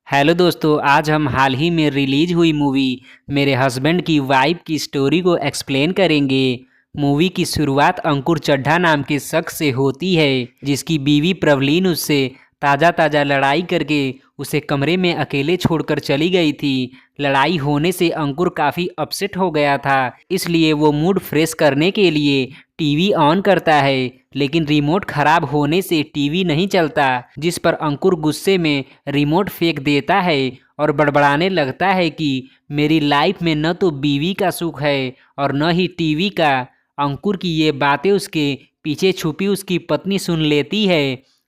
Hello दोस्तों, आज हम हाल ही में रिलीज हुई मूवी मेरे हस्बैंड की वाइफ की स्टोरी को एक्सप्लेन करेंगे। मूवी की शुरुआत अंकुर चड्ढा नाम के शख्स से होती है, जिसकी बीवी प्रवलीन उससे ताज़ा ताज़ा लड़ाई करके उसे कमरे में अकेले छोड़कर चली गई थी। लड़ाई होने से अंकुर काफ़ी अपसेट हो गया था, इसलिए वो मूड फ्रेश करने के लिए टीवी ऑन करता है, लेकिन रिमोट खराब होने से टीवी नहीं चलता, जिस पर अंकुर गुस्से में रिमोट फेंक देता है और बड़बड़ाने लगता है कि मेरी लाइफ में न तो बीवी का सुख है और न ही टीवी का। अंकुर की ये बातें उसके पीछे छुपी उसकी पत्नी सुन लेती है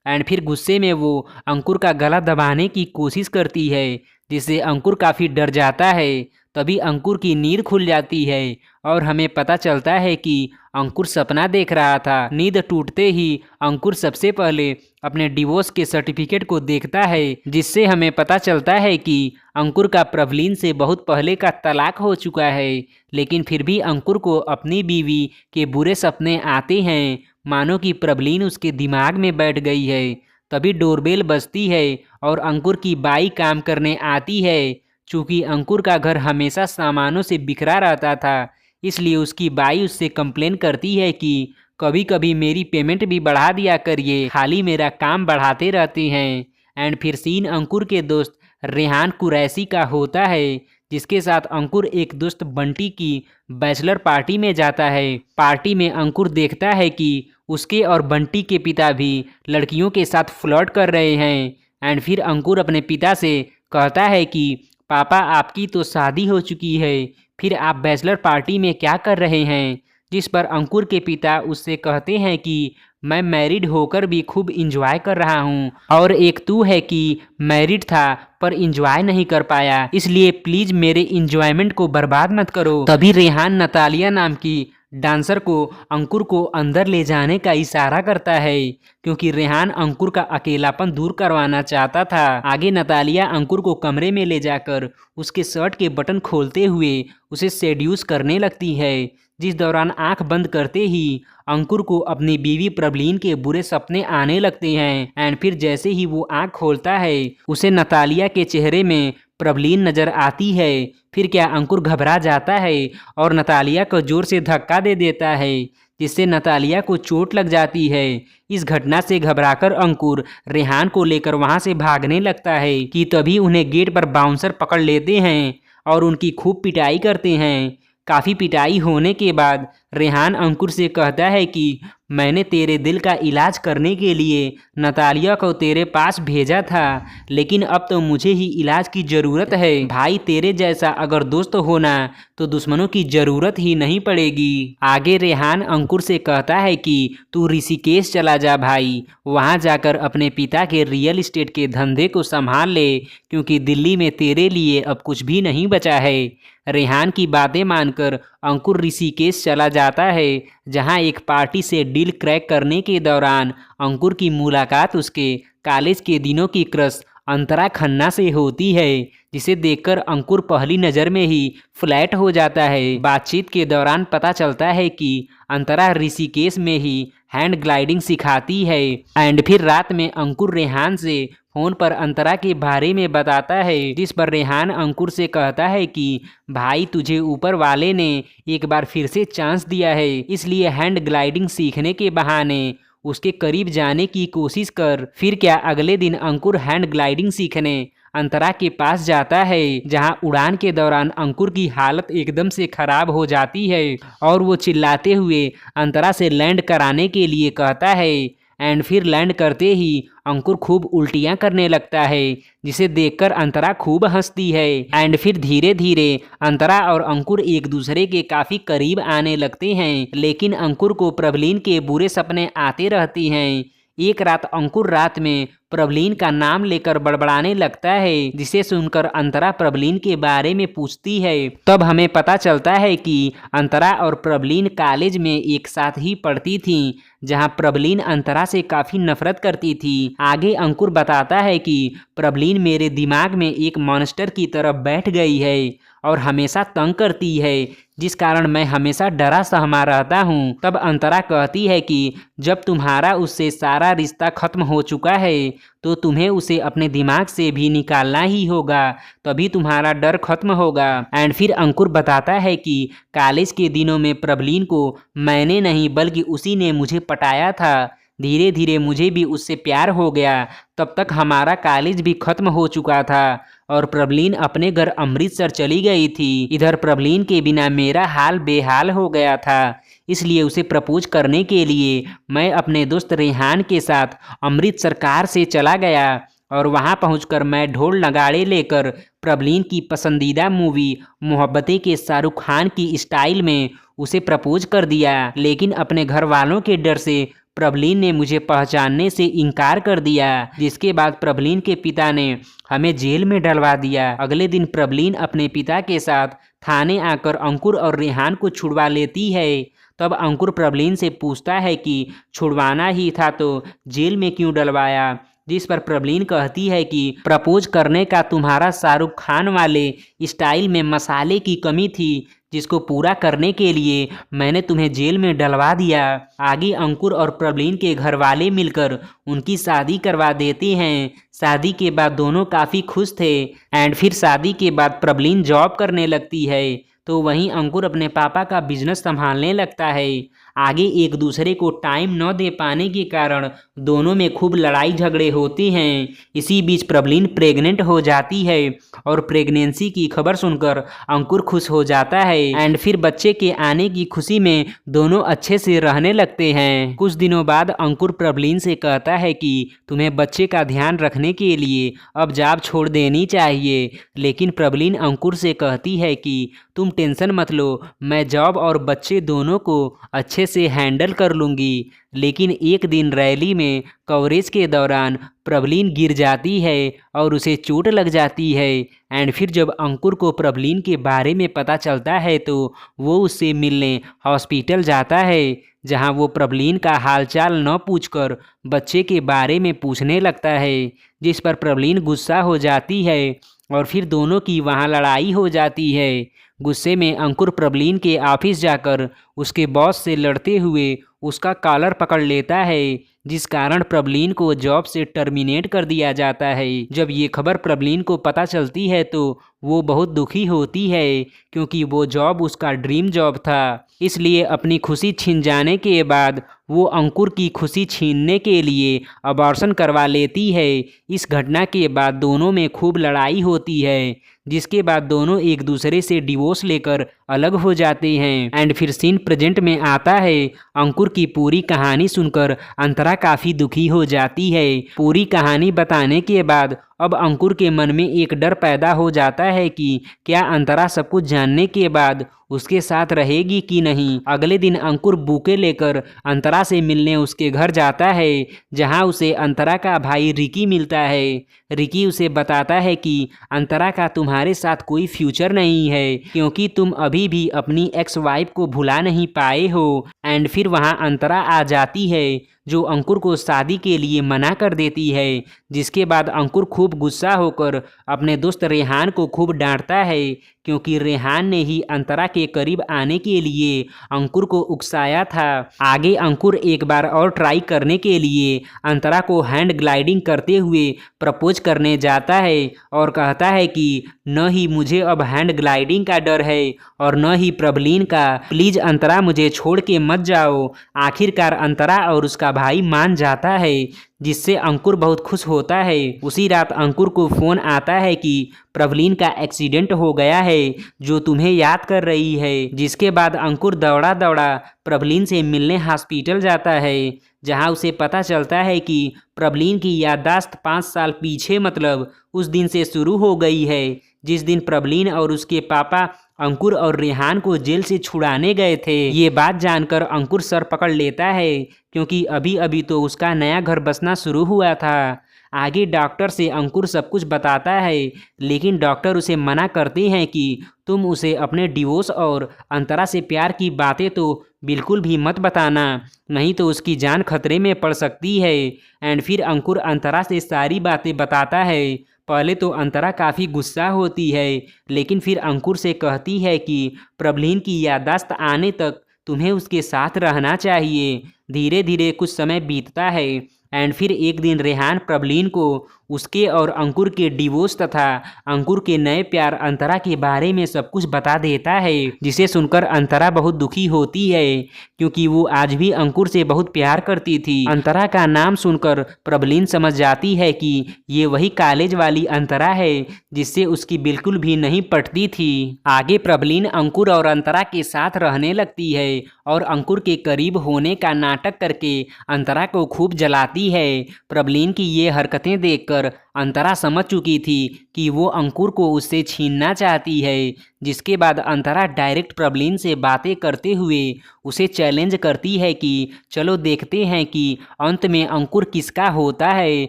एंड फिर गुस्से में वो अंकुर का गला दबाने की कोशिश करती है, जिससे अंकुर काफ़ी डर जाता है। तभी अंकुर की नींद खुल जाती है और हमें पता चलता है कि अंकुर सपना देख रहा था। नींद टूटते ही अंकुर सबसे पहले अपने डिवोर्स के सर्टिफिकेट को देखता है, जिससे हमें पता चलता है कि अंकुर का प्रवलीन से बहुत पहले का तलाक हो चुका है। लेकिन फिर भी अंकुर को अपनी बीवी के बुरे सपने आते हैं, मानो कि प्रवलीन उसके दिमाग में बैठ गई है। तभी डोरबेल बजती है और अंकुर की बाई काम करने आती है। चूँकि अंकुर का घर हमेशा सामानों से बिखरा रहता था, इसलिए उसकी बाई उससे कंप्लेन करती है कि कभी कभी मेरी पेमेंट भी बढ़ा दिया करिए, खाली मेरा काम बढ़ाते रहते हैं। एंड फिर सीन अंकुर के दोस्त रेहान कुरैशी का होता है, जिसके साथ अंकुर एक दोस्त बंटी की बैचलर पार्टी में जाता है। पार्टी में अंकुर देखता है कि उसके और बंटी के पिता भी लड़कियों के साथ फ्लर्ट कर रहे हैं। एंड फिर अंकुर अपने पिता से कहता है कि पापा, आपकी तो शादी हो चुकी है, फिर आप बैचलर पार्टी में क्या कर रहे हैं? जिस पर अंकुर के पिता उससे कहते हैं कि मैं मैरिड होकर भी खूब इंजॉय कर रहा हूँ, और एक तू है कि मैरिड था पर इंजॉय नहीं कर पाया, इसलिए प्लीज मेरे इंजॉयमेंट को बर्बाद मत करो। तभी रेहान नतालिया नाम की डांसर को अंकुर को अंदर ले जाने का इशारा करता है, क्योंकि रेहान अंकुर का अकेलापन दूर करवाना चाहता था। आगे नतालिया अंकुर को कमरे में ले जाकर उसके शर्ट के बटन खोलते हुए उसे सेड्यूस करने लगती है, जिस दौरान आंख बंद करते ही अंकुर को अपनी बीवी प्रवलीन के बुरे सपने आने लगते हैं। एंड फिर जैसे ही वो आंख खोलता है, उसे नतालिया के चेहरे में प्रवलीन नजर आती है। फिर क्या अंकुर घबरा जाता है और नतालिया को जोर से धक्का दे देता है, जिससे नतालिया को चोट लग जाती है। इस घटना से घबराकर अंकुर रेहान को लेकर वहां से भागने लगता है कि तभी उन्हें गेट पर बाउंसर पकड़ लेते हैं और उनकी खूब पिटाई करते हैं। काफ़ी पिटाई होने के बाद रेहान अंकुर से कहता है कि मैंने तेरे दिल का इलाज करने के लिए नतालिया को तेरे पास भेजा था, लेकिन अब तो मुझे ही इलाज की ज़रूरत है। भाई, तेरे जैसा अगर दोस्त होना तो दुश्मनों की ज़रूरत ही नहीं पड़ेगी। आगे रेहान अंकुर से कहता है कि तू ऋषिकेश चला जा भाई, वहाँ जाकर अपने पिता के रियल इस्टेट के धंधे को संभाल ले, क्योंकि दिल्ली में तेरे लिए अब कुछ भी नहीं बचा है। रेहान की बातें मानकर अंकुर ऋषिकेश चला जाता है, जहां एक पार्टी से डील क्रैक करने के दौरान अंकुर की मुलाकात उसके कॉलेज के दिनों की क्रश अंतरा खन्ना से होती है, जिसे देखकर अंकुर पहली नज़र में ही फ्लैट हो जाता है। बातचीत के दौरान पता चलता है कि अंतरा ऋषिकेश में ही हैंड ग्लाइडिंग सिखाती है। एंड फिर रात में अंकुर रेहान से फ़ोन पर अंतरा के बारे में बताता है, जिस पर रेहान अंकुर से कहता है कि भाई, तुझे ऊपर वाले ने एक बार फिर से चांस दिया है, इसलिए हैंड ग्लाइडिंग सीखने के बहाने उसके करीब जाने की कोशिश कर। फिर क्या अगले दिन अंकुर हैंड ग्लाइडिंग सीखने अंतरा के पास जाता है, जहां उड़ान के दौरान अंकुर की हालत एकदम से खराब हो जाती है और वो चिल्लाते हुए अंतरा से लैंड कराने के लिए कहता है। एंड फिर लैंड करते ही अंकुर खूब उल्टियां करने लगता है, जिसे देखकर अंतरा खूब हंसती है। एंड फिर धीरे धीरे अंतरा और अंकुर एक दूसरे के काफ़ी करीब आने लगते हैं, लेकिन अंकुर को प्रवलीन के बुरे सपने आते रहते हैं। एक रात अंकुर रात में प्रवलीन का नाम लेकर बड़बड़ाने लगता है, जिसे सुनकर अंतरा प्रवलीन के बारे में पूछती है। तब हमें पता चलता है कि अंतरा और प्रवलीन कॉलेज में एक साथ ही पढ़ती थीं, जहां प्रवलीन अंतरा से काफ़ी नफरत करती थी। आगे अंकुर बताता है कि प्रवलीन मेरे दिमाग में एक मॉन्स्टर की तरह बैठ गई है और हमेशा तंग करती है, जिस कारण मैं हमेशा डरा सहमा रहता हूँ। तब अंतरा कहती है कि जब तुम्हारा उससे सारा रिश्ता खत्म हो चुका है तो तुम्हें उसे अपने दिमाग से भी निकालना ही होगा, तभी तुम्हारा डर खत्म होगा। एंड फिर अंकुर बताता है कि कॉलेज के दिनों में प्रबलीन को मैंने नहीं बल्कि उसी ने मुझे पटाया था। धीरे धीरे मुझे भी उससे प्यार हो गया। तब तक हमारा कॉलेज भी खत्म हो चुका था और प्रबलीन अपने घर अमृतसर चली गई थी। इधर प्रबलीन के बिना मेरा हाल बेहाल हो गया था, इसलिए उसे प्रपोज करने के लिए मैं अपने दोस्त रेहान के साथ अमृतसर कार से चला गया और वहां पहुंचकर मैं ढोल नगाड़े लेकर प्रबलीन की पसंदीदा मूवी मोहब्बतें के शाहरुख खान की स्टाइल में उसे प्रपोज कर दिया। लेकिन अपने घर वालों के डर से प्रबलीन ने मुझे पहचानने से इनकार कर दिया, जिसके बाद प्रबलीन के पिता ने हमें जेल में डलवा दिया। अगले दिन प्रबलीन अपने पिता के साथ थाने आकर अंकुर और रेहान को छुड़वा लेती है। तब अंकुर प्रबलीन से पूछता है कि छुड़वाना ही था तो जेल में क्यों डलवाया, जिस पर प्रबलीन कहती है कि प्रपोज करने का तुम्हारा शाहरुख खान वाले स्टाइल में मसाले की कमी थी, जिसको पूरा करने के लिए मैंने तुम्हें जेल में डलवा दिया। आगे अंकुर और प्रबलीन के घर वाले मिलकर उनकी शादी करवा देते हैं। शादी के बाद दोनों काफ़ी खुश थे। एंड फिर शादी के बाद प्रबलीन जॉब करने लगती है तो वहीं अंकुर अपने पापा का बिजनेस संभालने लगता है। आगे एक दूसरे को टाइम न दे पाने के कारण दोनों में खूब लड़ाई झगड़े होते हैं। इसी बीच प्रबलीन प्रेग्नेंट हो जाती है और प्रेगनेंसी की खबर सुनकर अंकुर खुश हो जाता है। एंड फिर बच्चे के आने की खुशी में दोनों अच्छे से रहने लगते हैं। कुछ दिनों बाद अंकुर प्रबलीन से कहता है कि तुम्हें बच्चे का ध्यान रखने के लिए अब जॉब छोड़ देनी चाहिए, लेकिन प्रबलीन अंकुर से कहती है कि तुम टेंशन मत लो, मैं जॉब और बच्चे दोनों को अच्छे से हैंडल कर लूँगी। लेकिन एक दिन रैली में कवरेज के दौरान प्रबलीन गिर जाती है और उसे चोट लग जाती है। एंड फिर जब अंकुर को प्रबलीन के बारे में पता चलता है तो वो उससे मिलने हॉस्पिटल जाता है, जहां वो प्रबलीन का हालचाल न पूछकर बच्चे के बारे में पूछने लगता है, जिस पर प्रबलीन गुस्सा हो जाती है और फिर दोनों की वहां लड़ाई हो जाती है। गुस्से में अंकुर प्रबलीन के ऑफिस जाकर उसके बॉस से लड़ते हुए उसका कॉलर पकड़ लेता है, जिस कारण प्रबलीन को जॉब से टर्मिनेट कर दिया जाता है। जब ये खबर प्रबलीन को पता चलती है तो वो बहुत दुखी होती है, क्योंकि वो जॉब उसका ड्रीम जॉब था। इसलिए अपनी खुशी छीन जाने के बाद वो अंकुर की खुशी छीनने के लिए अबॉर्शन करवा लेती है। इस घटना के बाद दोनों में खूब लड़ाई होती है, जिसके बाद दोनों एक दूसरे से डिवोर्स लेकर अलग हो जाते हैं। एंड फिर सीन प्रेजेंट में आता है। अंकुर की पूरी कहानी सुनकर अंतरा काफ़ी दुखी हो जाती है। पूरी कहानी बताने के बाद अब अंकुर के मन में एक डर पैदा हो जाता है कि क्या अंतरा सब कुछ जानने के बाद उसके साथ रहेगी कि नहीं। अगले दिन अंकुर बुके लेकर अंतरा से मिलने उसके घर जाता है, जहां उसे अंतरा का भाई रिकी मिलता है। रिकी उसे बताता है कि अंतरा का तुम्हारे साथ कोई फ्यूचर नहीं है, क्योंकि तुम अभी भी अपनी एक्स वाइफ को भुला नहीं पाए हो। एंड फिर वहां अंतरा आ जाती है, जो अंकुर को शादी के लिए मना कर देती है, जिसके बाद अंकुर खूब गुस्सा होकर अपने दोस्त रेहान को खूब डांटता है, क्योंकि रेहान ने ही अंतरा के करीब आने के लिए अंकुर को उकसाया था। आगे अंकुर एक बार और ट्राई करने के लिए अंतरा को हैंड ग्लाइडिंग करते हुए प्रपोज करने जाता है और कहता है कि न ही मुझे अब हैंड ग्लाइडिंग का डर है और न ही प्रबलीन का, प्लीज अंतरा मुझे छोड़ के मत जाओ। आखिरकार अंतरा और उसका भाई मान जाता है, जिससे अंकुर बहुत खुश होता है। उसी रात अंकुर को फोन आता है कि प्रबलीन का एक्सीडेंट हो गया है, जो तुम्हें याद कर रही है। जिसके बाद अंकुर दौड़ा दौड़ा प्रबलीन से मिलने हॉस्पिटल जाता है, जहां उसे पता चलता है कि प्रबलीन की याददाश्त 5 साल पीछे मतलब उस दिन से शुरू हो गई है, जिस दिन प्रबलीन और उसके पापा अंकुर और रेहान को जेल से छुड़ाने गए थे। ये बात जानकर अंकुर सर पकड़ लेता है, क्योंकि अभी अभी तो उसका नया घर बसना शुरू हुआ था। आगे डॉक्टर से अंकुर सब कुछ बताता है, लेकिन डॉक्टर उसे मना करते हैं कि तुम उसे अपने डिवोर्स और अंतरा से प्यार की बातें तो बिल्कुल भी मत बताना, नहीं तो उसकी जान खतरे में पड़ सकती है। एंड फिर अंकुर अंतरा से सारी बातें बताता है। पहले तो अंतरा काफ़ी गुस्सा होती है, लेकिन फिर अंकुर से कहती है कि प्रबलीन की याददाश्त आने तक तुम्हें उसके साथ रहना चाहिए। धीरे धीरे कुछ समय बीतता है एंड फिर एक दिन रेहान प्रबलीन को उसके और अंकुर के डिवोर्स तथा अंकुर के नए प्यार अंतरा के बारे में सब कुछ बता देता है, जिसे सुनकर अंतरा बहुत दुखी होती है क्योंकि वो आज भी अंकुर से बहुत प्यार करती थी। अंतरा का नाम सुनकर प्रबलीन समझ जाती है कि ये वही कॉलेज वाली अंतरा है जिससे उसकी बिल्कुल भी नहीं पटती थी। आगे प्रबलीन अंकुर और अंतरा के साथ रहने लगती है और अंकुर के करीब होने का नाटक करके अंतरा को खूब जलाती है। प्रबलीन की ये हरकतें देखकर अंतरा समझ चुकी थी कि वो अंकुर को उससे छीनना चाहती है, जिसके बाद अंतरा डायरेक्ट प्रबलीन से बातें करते हुए उसे चैलेंज करती है कि चलो देखते हैं कि अंत में अंकुर किसका होता है।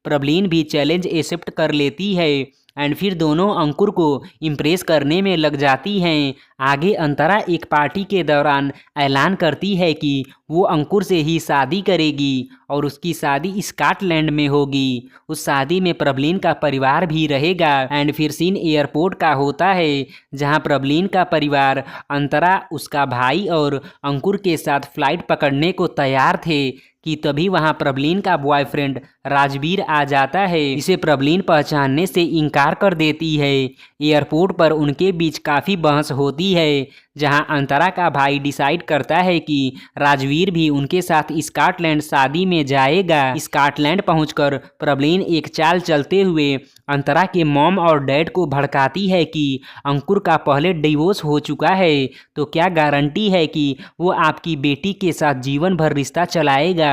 प्रबलीन भी चैलेंज एक्सेप्ट कर लेती है एंड फिर दोनों अंकुर को इम्प्रेस करने में लग जाती हैं। आगे अंतरा एक पार्टी के दौरान ऐलान करती है कि वो अंकुर से ही शादी करेगी और उसकी शादी स्कॉटलैंड में होगी। उस शादी में प्रबलीन का परिवार भी रहेगा। एंड फिर सीन एयरपोर्ट का होता है जहां प्रबलीन का परिवार, अंतरा, उसका भाई और अंकुर के साथ फ्लाइट पकड़ने को तैयार थे कि तभी वहां प्रबलीन का बॉयफ्रेंड राजवीर आ जाता है, इसे प्रबलीन पहचानने से इनकार कर देती है। एयरपोर्ट पर उनके बीच काफ़ी बहस होती है जहां अंतरा का भाई डिसाइड करता है कि राजवीर भी उनके साथ स्कॉटलैंड शादी में जाएगा। स्कॉटलैंड पहुंचकर प्रबलीन एक चाल चलते हुए अंतरा के मॉम और डैड को भड़काती है कि अंकुर का पहले डिवोर्स हो चुका है तो क्या गारंटी है कि वो आपकी बेटी के साथ जीवन भर रिश्ता चलाएगा।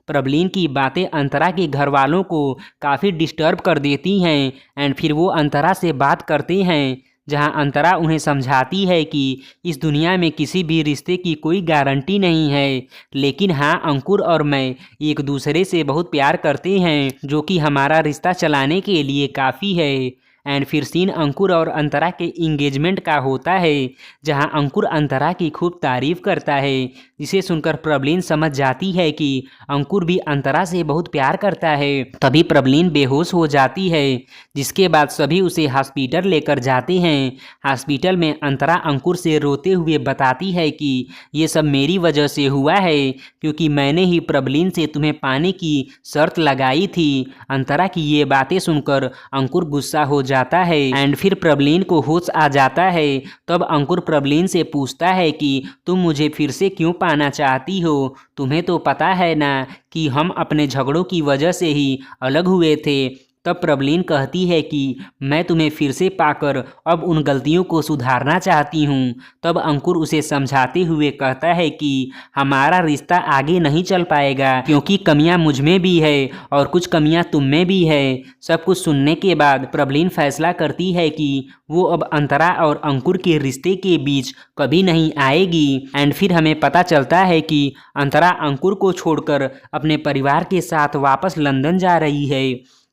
प्रबलीन की बातें अंतरा के घर वालों को काफ़ी डिस्टर्ब कर देती हैं एंड फिर वो अंतरा से बात करते हैं जहां अंतरा उन्हें समझाती है कि इस दुनिया में किसी भी रिश्ते की कोई गारंटी नहीं है, लेकिन हाँ, अंकुर और मैं एक दूसरे से बहुत प्यार करते हैं जो कि हमारा रिश्ता चलाने के लिए काफ़ी है। एंड फिर सीन अंकुर और अंतरा के इंगेजमेंट का होता है जहां अंकुर अंतरा की खूब तारीफ करता है, जिसे सुनकर प्रबलीन समझ जाती है कि अंकुर भी अंतरा से बहुत प्यार करता है। तभी प्रबलीन बेहोश हो जाती है, जिसके बाद सभी उसे हॉस्पिटल लेकर जाते हैं। हॉस्पिटल में अंतरा अंकुर से रोते हुए बताती है कि ये सब मेरी वजह से हुआ है क्योंकि मैंने ही प्रबलीन से तुम्हें पाने की शर्त लगाई थी। अंतरा की ये बातें सुनकर अंकुर गुस्सा हो जाता है एंड फिर प्रबलीन को होश आ जाता है। तब अंकुर प्रबलीन से पूछता है कि तुम मुझे फिर से क्यों पाना चाहती हो, तुम्हें तो पता है ना कि हम अपने झगड़ों की वजह से ही अलग हुए थे। तब प्रबलीन कहती है कि मैं तुम्हें फिर से पाकर अब उन गलतियों को सुधारना चाहती हूँ। तब अंकुर उसे समझाते हुए कहता है कि हमारा रिश्ता आगे नहीं चल पाएगा क्योंकि कमियां मुझ में भी है और कुछ कमियां तुम में भी है। सब कुछ सुनने के बाद प्रबलीन फैसला करती है कि वो अब अंतरा और अंकुर के रिश्ते के बीच कभी नहीं आएगी। एंड फिर हमें पता चलता है कि अंतरा अंकुर को छोड़कर अपने परिवार के साथ वापस लंदन जा रही है,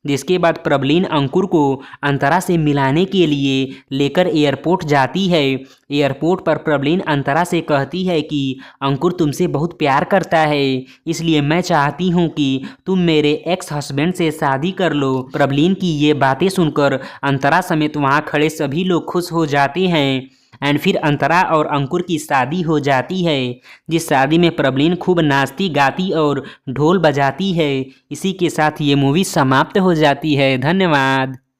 जिसके बाद प्रबलीन अंकुर को अंतरा से मिलाने के लिए लेकर एयरपोर्ट जाती है। एयरपोर्ट पर प्रबलीन अंतरा से कहती है कि अंकुर तुमसे बहुत प्यार करता है, इसलिए मैं चाहती हूँ कि तुम मेरे एक्स हस्बैंड से शादी कर लो। प्रबलीन की ये बातें सुनकर अंतरा समेत वहाँ खड़े सभी लोग खुश हो जाते हैं एंड फिर अंतरा और अंकुर की शादी हो जाती है, जिस शादी में प्रबलीन खूब नाचती गाती और ढोल बजाती है। इसी के साथ ये मूवी समाप्त हो जाती है। धन्यवाद।